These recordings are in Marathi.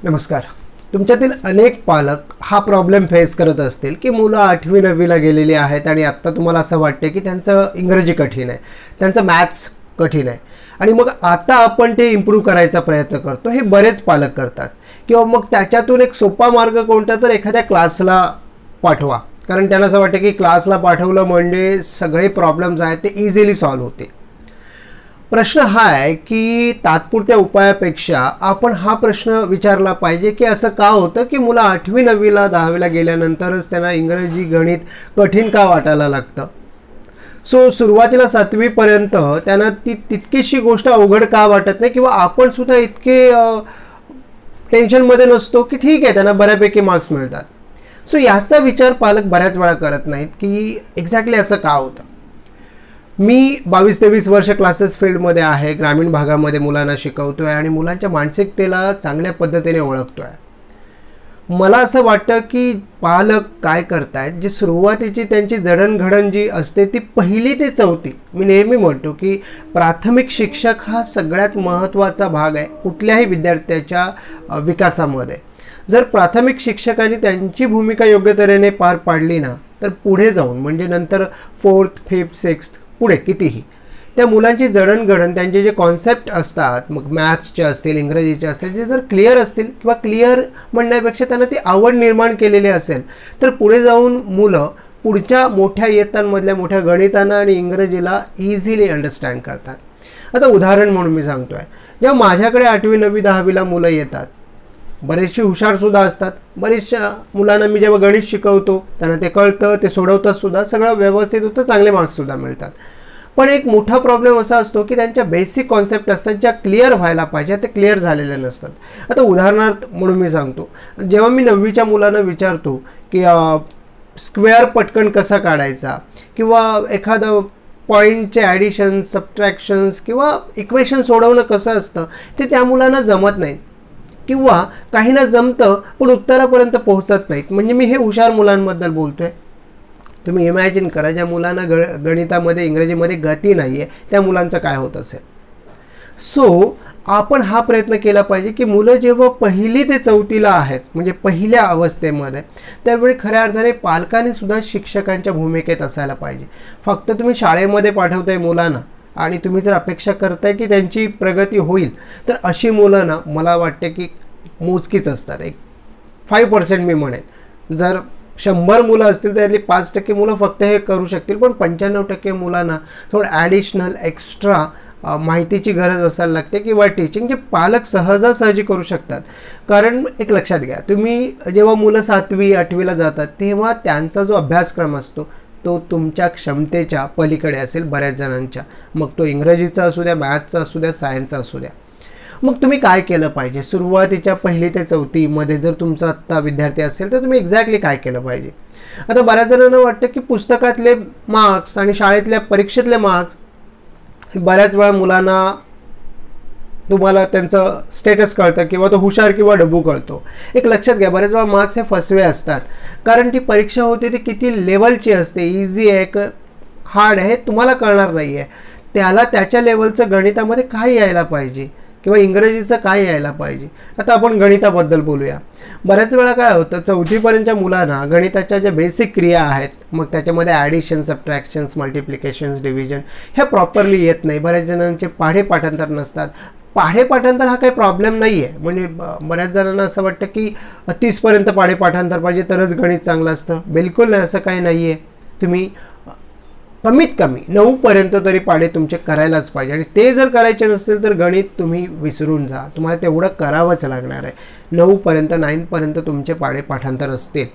नमस्कार. तुमच्यातील अनेक पालक हा प्रॉब्लेम फेस करत असतील की मुलं 8वी 9वीला गेलेली आहेत आणि आत्ता तुम्हाला असं वाटते की त्यांचं इंग्रजी कठीण आहे, त्यांचं मॅथ्स कठीण आहे आणि मग आता आपण ते इम्प्रूव्ह करायचा प्रयत्न करतो. हे बरेच पालक करतात. किंवा मग त्याच्यातून एक सोपा मार्ग कोणता, तर एखाद्या क्लासला पाठवा, कारण त्यांना असं वाटतं की क्लासला पाठवलं म्हणजे सगळे प्रॉब्लेम्स आहेत ते इझिली सॉल्व्ह होते. प्रश्न हा आहे की तात्पुरत्या उपायापेक्षा आपण हा प्रश्न विचारला पाहिजे की असं का होतं की मुलं 8वी 9वीला 10वीला गेल्यानंतरच त्यांना इंग्रजी गणित कठीण का वाटायला लागतं. सुरुवातीला 7वीपर्यंत त्यांना तितकीशी गोष्ट अवघड का वाटत नाही, किंवा आपण सुद्धा इतके टेन्शनमध्ये नसतो की ठीक आहे त्यांना बऱ्यापैकी मार्क्स मिळतात. याचा विचार पालक बऱ्याच वेळा करत नाहीत की एक्झॅक्टली असं का होतं. मी 22-23 वर्ष क्लासेस फील्डमध्ये आहे, ग्रामीण भागामध्ये मुलांना शिकवतो आहे आणि मुलांच्या मानसिकतेला चांगल्या पद्धतीने ओळखतो आहे. मला असं वाटतं की पालक काय करतायत, जी सुरुवातीची त्यांची जडणघडण जी असते ती 1ली ते 4थी, मी नेहमी म्हणतो की प्राथमिक शिक्षक हा सगळ्यात महत्त्वाचा भाग आहे कुठल्याही विद्यार्थ्याच्या विकासामध्ये. जर प्राथमिक शिक्षकांनी त्यांची भूमिका योग्य तऱ्हेने पार पाडली ना, तर पुढे जाऊन म्हणजे नंतर 4th 5th 6th पुढे कितीही त्या मुलांची जडणघडण, त्यांचे जे कॉन्सेप्ट असतात, मग मॅथ्सचे असतील, इंग्रजीचे असतील, जे जर क्लिअर असतील किंवा क्लिअर म्हणण्यापेक्षा त्यांना ती आवड निर्माण केलेली असेल, तर पुढे जाऊन मुलं पुढच्या मोठ्या इयत्तांमधल्या मोठ्या गणितांना आणि इंग्रजीला इझिली अंडरस्टँड करतात. आता उदाहरण म्हणून मी सांगतो आहे, जेव्हा माझ्याकडे 8वी 9वी 10वीला मुलं येतात, बरेचसे हुशारसुद्धा असतात. बरेचशा मुलांना मी जेव्हा गणित शिकवतो त्यांना ते कळतं, ते सोडवतात सुद्धा, सगळं व्यवस्थित होतं, चांगले मार्क्ससुद्धा मिळतात. पण एक मोठा प्रॉब्लेम असा असतो की त्यांच्या बेसिक कॉन्सेप्ट असतात ज्या क्लिअर व्हायला पाहिजे, ते क्लिअर झालेल्या नसतात. आता उदाहरणार्थ म्हणून मी सांगतो, जेव्हा मी 9वीच्या मुलांना विचारतो की स्क्वेअर पटकन कसा काढायचा, किंवा एखादं पॉईंटचे ॲडिशन्स, सबट्रॅक्शन्स किंवा इक्वेशन सोडवणं कसं असतं, ते त्या मुलांना जमत नाही, किंवा काहींना जमतं पण उत्तरापर्यंत पोहोचत नाहीत. म्हणजे मी हे हुशार मुलांबद्दल बोलतो आहे. तुम्ही इमॅजिन करा, ज्या मुलांना गणितामध्ये इंग्रजीमध्ये गती नाही आहे, त्या मुलांचं काय होत असेल. आपण हा प्रयत्न केला पाहिजे की मुलं जेव्हा 1ली ते 4थीला आहेत, म्हणजे पहिल्या अवस्थेमध्ये, त्यावेळी खऱ्या अर्थाने पालकांनी सुद्धा शिक्षकांच्या भूमिकेत असायला पाहिजे. फक्त तुम्ही शाळेमध्ये पाठवताय मुलांना आणि तुम्ही जर अपेक्षा करताय की त्यांची प्रगती होईल, तर अशी मुलं ना मला वाटते की मोजकीच असतात. एक 5% मी म्हणेन. जर 100 मुलं असतील तर त्यातली 5% मुलं फक्त हे करू शकतील, पण 95% मुलांना थोडं ॲडिशनल एक्स्ट्रा माहितीची गरज असायला लागते, किंवा टीचिंग जे पालक सहजासहजी करू शकतात. कारण एक लक्षात घ्या, तुम्ही जेव्हा मुलं 7वी 8वीला जातात तेव्हा त्यांचा जो अभ्यासक्रम असतो तो तुमच्या क्षमतेच्या पलीकडे असेल बऱ्याच जणांच्या. मग तो इंग्रजीचा असू द्या, मॅथ्सचा असू द्या, सायन्सचा असू द्या. मग तुम्ही काय केलं पाहिजे सुरुवातीच्या 1ली ते 4थीमध्ये जर तुमचा आत्ता विद्यार्थी असेल तर तुम्ही एक्झॅक्टली काय केलं पाहिजे. आता बऱ्याच जणांना वाटतं की पुस्तकातले मार्क्स आणि शाळेतल्या परीक्षेतले मार्क्स बऱ्याच वेळा मुलांना, तुम्हाला त्यांचं स्टेटस कळतं किंवा तो हुशार किंवा डबू कळतो. एक लक्षात घ्या, बऱ्याच वेळा मार्क्स हे फसवे असतात, कारण ती परीक्षा होती ती किती लेवलची असते, इझी आहे हार्ड आहे तुम्हाला कळणार नाही आहे. त्याला त्याच्या लेवलचं गणितामध्ये काय यायला पाहिजे किंवा इंग्रजीचं काय यायला पाहिजे. आता आपण गणिताबद्दल बोलूया. बऱ्याच वेळा काय होतं, 4थीपर्यंतच्या मुलांना गणिताच्या ज्या बेसिक क्रिया आहेत, मग त्याच्यामध्ये ॲडिशन, सबट्रॅक्शन्स, मल्टिप्लिकेशन्स, डिव्हिजन ह्या प्रॉपरली येत नाही. बऱ्याच जणांचे पाढे पाठांतर नसतात. पाढे पाठांतर हा काही प्रॉब्लेम नाही आहे. म्हणजे बऱ्याच जणांना असं वाटतं की 30पर्यंत पाढे पाठांतर पाहिजे तरच गणित चांगलं असतं. बिलकुल नाही, असं काही नाही आहे. तुम्ही कमीत कमी 9पर्यंत तरी पाढे तुमचे करायलाच पाहिजे, आणि ते जर करायचे नसतील तर गणित तुम्ही विसरून जा, तुम्हाला तेवढं करावंच लागणार आहे. 9पर्यंत 9पर्यंत तुमचे पाढे पाठांतर असतील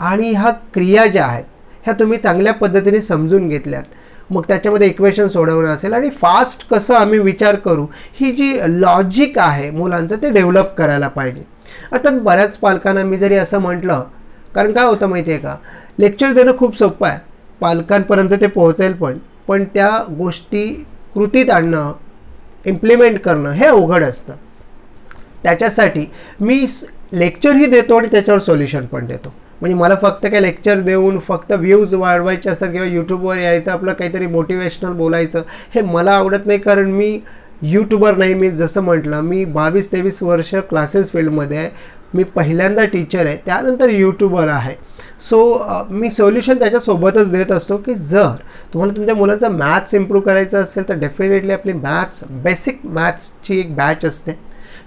आणि ह्या क्रिया ज्या आहेत ह्या तुम्ही चांगल्या पद्धतीने समजून घेतल्यात, मग त्याच्यामध्ये इक्वेशन सोडवणं असेल आणि फास्ट कसं आम्ही विचार करू, ही जी लॉजिक आहे मुलांचं ते डेव्हलप करायला पाहिजे. आता बऱ्याच पालकांना मी जरी असं म्हटलं, कारण काय होतं माहिती आहे का, लेक्चर देणं खूप सोपं आहे, पालकांपर्यंत ते पोहोचेल, पण त्या गोष्टी कृतीत आणणं, इम्प्लिमेंट करणं हे अवघड असतं. त्याच्यासाठी मी लेक्चरही देतो आणि त्याच्यावर सोल्युशन पण देतो. म्हणजे मला फक्त काय लेक्चर देऊन फक्त व्ह्यूज वाढवायचे असतात किंवा यूट्यूबवर यायचं आपलं काहीतरी मोटिवेशनल बोलायचं, हे मला आवडत नाही. कारण मी यूट्यूबर नाही. मी जसं म्हटलं, मी 22-23 वर्ष क्लासेस फील्डमध्ये आहे. मी पहिल्यांदा टीचर आहे, त्यानंतर यूट्यूबर आहे. सो मी सोल्युशन त्याच्यासोबतच देत असतो की जर तुम्हाला तुमच्या मुलांचा मॅथ्स इम्प्रूव्ह करायचं असेल तर डेफिनेटली आपली बेसिक मॅथ्सची एक बॅच असते,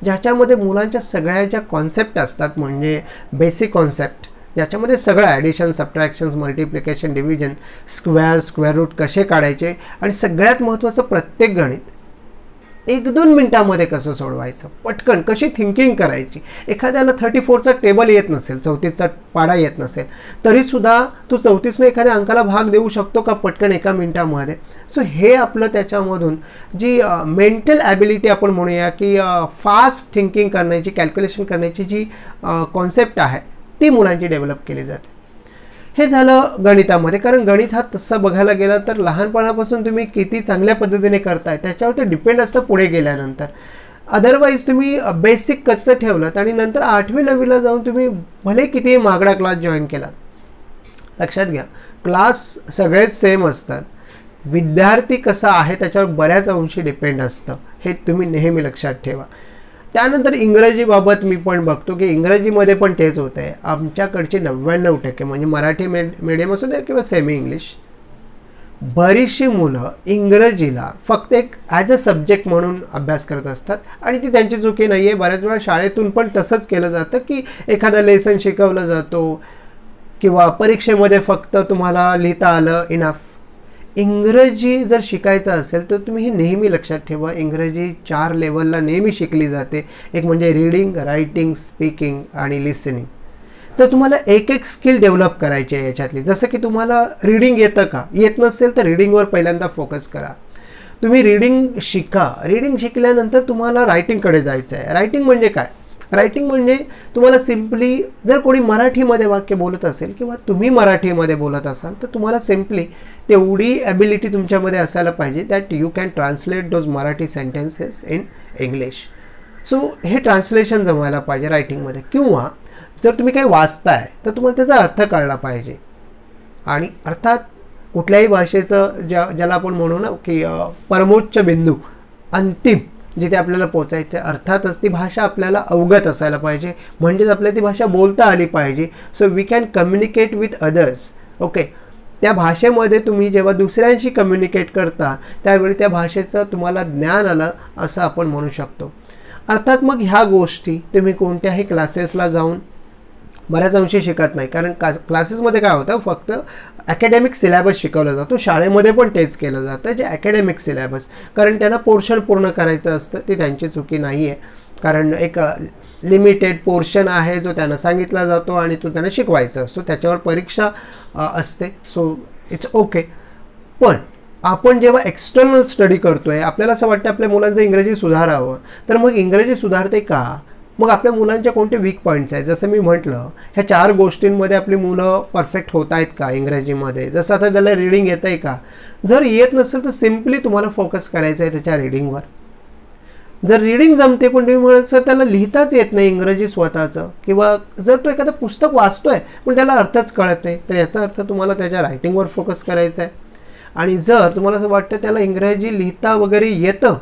ज्याच्यामध्ये मुलांच्या सगळ्या ज्या कॉन्सेप्ट असतात, म्हणजे बेसिक कॉन्सेप्ट, ज्याच्यामध्ये सगळं addition, subtractions, multiplication, division, square root कसे काढायचे, आणि सगळ्यात महत्त्वाचं प्रत्येक गणित 1-2 मिनटामध्ये कसं सोडवायचं, पटकन कशी थिंकिंग करायची. एखाद्याला 34चा टेबल येत नसेल, 34चा पाडा येत नसेल, तरीसुद्धा तो 34ने एखाद्या अंकाला भाग देऊ शकतो का पटकन 1 मिनटामध्ये. सो हे आपलं त्याच्यामधून जी मेंटल ॲबिलिटी आपण म्हणूया की फास्ट थिंकिंग करण्याची, कॅल्क्युलेशन करण्याची जी कॉन्सेप्ट आहे ती मुलांची डेव्हलप केली जाते. हे झालं गणितामध्ये. कारण गणित हा तसं बघायला गेला तर लहानपणापासून तुम्ही किती चांगल्या पद्धतीने करताय त्याच्यावर ते डिपेंड असतं पुढे गेल्यानंतर. अदरवाईज तुम्ही बेसिक कच्चं ठेवलं आणि नंतर 8वी-9वीला जाऊन तुम्ही भले किती मागडा क्लास जॉईन केला, लक्षात घ्या क्लास सगळेच सेम असतात, विद्यार्थी कसा आहे त्याच्यावर बऱ्याच अंशी डिपेंड असतं. हे तुम्ही नेहमी लक्षात ठेवा. त्यानंतर इंग्रजीबाबत मी पण बघतो की इंग्रजीमध्ये पण तेच होतं आहे. आमच्याकडचे 99% म्हणजे मराठी मीडियम असू दे किंवा सेमी इंग्लिश, बरीचशी मुलं इंग्रजीला फक्त एक ॲज अ सब्जेक्ट म्हणून अभ्यास करत असतात. आणि ती त्यांची चुकी नाही आहे. बऱ्याच वेळा शाळेतून पण तसंच केलं जातं की एखादा लेसन शिकवलं जातो किंवा परीक्षेमध्ये फक्त तुम्हाला लिहिता आलं इनफ. इंग्रजी जर शिकायचं असेल तर तुम्ही हे नेहमी लक्षात ठेवा, इंग्रजी 4 लेवलला नेहमी शिकली जाते. एक म्हणजे रीडिंग, रायटिंग, स्पीकिंग आणि लिसनिंग. तर तुम्हाला एक स्किल डेव्हलप करायची आहे याच्यातली. जसं की तुम्हाला रीडिंग येतं का, येत नसेल तर रीडिंगवर पहिल्यांदा फोकस करा. तुम्ही रीडिंग शिका. रीडिंग शिकल्यानंतर तुम्हाला रायटिंगकडे जायचं आहे. रायटिंग म्हणजे काय? रायटिंग म्हणजे तुम्हाला सिम्पली जर कोणी मराठीमध्ये वाक्य बोलत असेल किंवा तुम्ही मराठीमध्ये बोलत असाल तर तुम्हाला सिम्पली तेवढी ॲबिलिटी तुमच्यामध्ये असायला पाहिजे that you can translate those Marathi sentences in English. So हे ट्रान्सलेशन जमायला पाहिजे रायटिंगमध्ये. किंवा जर तुम्ही काही वाचताय तर तुम्हाला त्याचा अर्थ कळला पाहिजे. आणि अर्थात कुठल्याही भाषेचं ज्याला आपण म्हणू ना की परमोच्च बिंदू, अंतिम जिथे आपल्याला पोचायचं अर्थातच ती भाषा आपल्याला अवगत असायला पाहिजे, म्हणजेच आपल्याला ती भाषा बोलता आली पाहिजे. So we can communicate with others. Okay, त्या भाषेमध्ये तुम्ही जेव्हा दुसऱ्यांशी कम्युनिकेट करता त्यावेळी त्या भाषेचं तुम्हाला ज्ञान आलं असं आपण म्हणू शकतो. अर्थात मग ह्या गोष्टी तुम्ही कोणत्याही क्लासेसला जाऊन बऱ्याच अंशी शिकत नाही. कारण क्लासेसमध्ये काय होतं, फक्त अकॅडमिक सिलेबस शिकवला जातो. शाळेमध्ये पण तेच केलं जातं जे अकॅडमिक सिलेबस, कारण त्यांना पोर्शन पूर्ण करायचं असतं. ती त्यांची चुकी नाही आहे, कारण एक लिमिटेड पोर्शन आहे जो त्यांना सांगितला जातो आणि तो त्यांना शिकवायचा असतो. त्याच्यावर परीक्षा असते. So it's okay. पण आपण जेव्हा एक्सटर्नल स्टडी करतोय, आपल्याला असं वाटतं आपल्या मुलांचं इंग्रजी सुधारावं, तर मग इंग्रजी सुधारते का? मग आपल्या मुलांच्या कोणते वीक पॉईंट्स आहेत? जसं मी म्हटलं, ह्या 4 गोष्टींमध्ये आपली मुलं परफेक्ट होत आहेत का इंग्रजीमध्ये? जसं आता त्याला रीडिंग येतं आहे का? जर येत नसेल तर सिम्पली तुम्हाला फोकस करायचं आहे त्याच्या रीडिंगवर. जर रीडिंग जमते पण तुम्ही म्हणत सर त्याला लिहिताच येत नाही इंग्रजी स्वतःचं, किंवा जर तो एखादं पुस्तक वाचतोय पण त्याला अर्थच कळत नाही, तर याचा अर्थ तुम्हाला त्याच्या रायटिंगवर फोकस करायचा आहे. आणि जर तुम्हाला असं वाटतं त्याला इंग्रजी लिहिता वगैरे येतं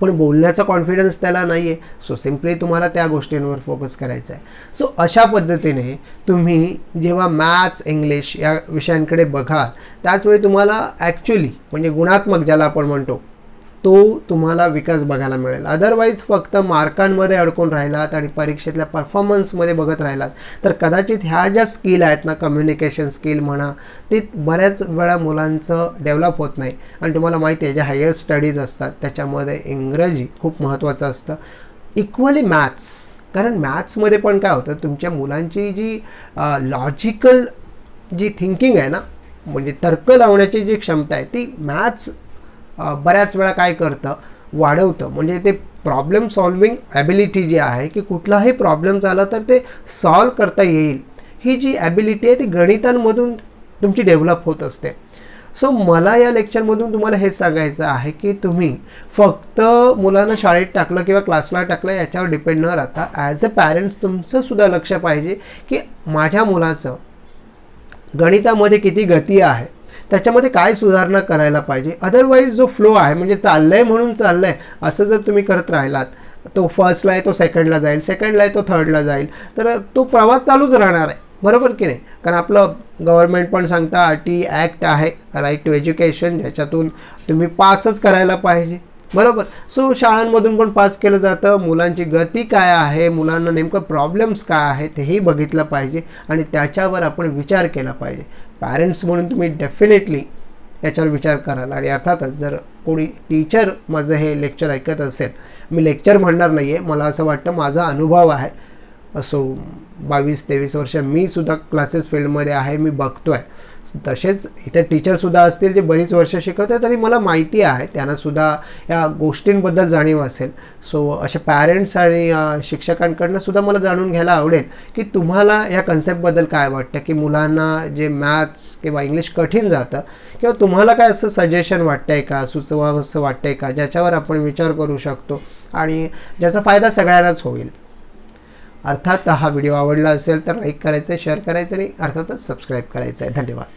पण बोलण्याचा कॉन्फिडन्स त्याला नाही आहे, सो सिम्पली तुम्हाला त्या गोष्टींवर फोकस करायचा आहे. सो अशा पद्धतीने तुम्ही जेव्हा मॅथ्स, इंग्लिश या विषयांकडे बघाल त्याचवेळी तुम्हाला ॲक्च्युली म्हणजे गुणात्मक ज्याला आपण म्हणतो तो तुम्हाला विकास बघायला मिळेल. अदरवाईज फक्त मार्कांमध्ये अडकून राहिलात आणि परीक्षेतल्या परफॉर्मन्समध्ये बघत राहिलात तर कदाचित ह्या ज्या स्किल आहेत ना, कम्युनिकेशन स्किल म्हणा, ते बऱ्याच वेळा मुलांचं डेव्हलप होत नाही. आणि तुम्हाला माहिती आहे, ज्या हायर स्टडीज असतात त्याच्यामध्ये इंग्रजी खूप महत्त्वाचं असतं, इक्वली मॅथ्स. कारण मॅथ्समध्ये पण काय होतं, तुमच्या मुलांची जी लॉजिकल जी थिंकिंग आहे ना, म्हणजे तर्क लावण्याची जी क्षमता आहे ती मॅथ्स बऱ्याच वेळा काय करतं, वाढवतं. म्हणजे ते प्रॉब्लेम सॉल्विंग ॲबिलिटी जी आहे की कुठलाही प्रॉब्लेम झाला तर ते सॉल्व करता येईल, ही जी ॲबिलिटी आहे ती गणितांमधून तुमची डेव्हलप होत असते. सो मला या लेक्चरमधून तुम्हाला हे सांगायचं आहे की तुम्ही फक्त मुलांना शाळेत टाकलं किंवा क्लासला टाकलं याच्यावर डिपेंड न राहता ॲज अ पॅरेंट्स तुमचंसुद्धा लक्ष पाहिजे की माझ्या मुलाचं गणितामध्ये किती गती आहे, त्याच्यामध्ये काय सुधारणा करायला पाहिजे. अदरवाईज जो फ्लो आहे म्हणजे चाललंय म्हणून चाललंय असं जर तुम्ही करत राहिलात, तो फर्स्टला आहे तो सेकंडला जाईल, सेकंडला आहे तो थर्डला जाईल, तर तो प्रवास चालूच राहणार आहे. बरोबर की नाही? कारण आपलं गव्हर्नमेंट पण सांगता RT ॲक्ट आहे, राईट टू एज्युकेशन, ज्याच्यातून तुम्ही पासच करायला पाहिजे. बरोबर. सो शाळांमधून पण पास केलं जातं. मुलांची गती काय आहे, मुलांना नेमकं प्रॉब्लेम्स काय आहे तेही बघितलं पाहिजे आणि त्याच्यावर आपण विचार केला पाहिजे. पॅरेंट्स म्हणून तुम्ही डेफिनेटली याच्यावर विचार कराल. आणि अर्थातच जर कोणी टीचर माझं हे लेक्चर ऐकत असेल, मी लेक्चर म्हणणार नाही आहे, मला असं वाटतं माझा अनुभव आहे. असो 22-23 वर्ष मी सुद्धा क्लासेस फील्डमध्ये आहे, मी बघतो आहे. तसेच इथे टीचरसुद्धा असतील जे बरीच वर्ष शिकवतात आणि मला माहिती आहे त्यांनासुद्धा या गोष्टींबद्दल जाणीव असेल. सो अशा पॅरेंट्स आणि शिक्षकांकडनं सुद्धा मला जाणून घ्यायला आवडेल की तुम्हाला या कन्सेप्टबद्दल काय वाटतं, की मुलांना जे मॅथ्स किंवा इंग्लिश कठीण जातं, किंवा तुम्हाला काय असं सजेशन वाटतं आहे का, सुचवावं असं वाटतं आहे का, ज्याच्यावर आपण विचार करू शकतो आणि ज्याचा फायदा सगळ्यांनाच होईल. अर्थात हा व्हिडिओ आवडला असेल तर लाईक करायचं आहे, शेअर करायचं आणि अर्थातच सबस्क्राईब करायचं आहे. धन्यवाद.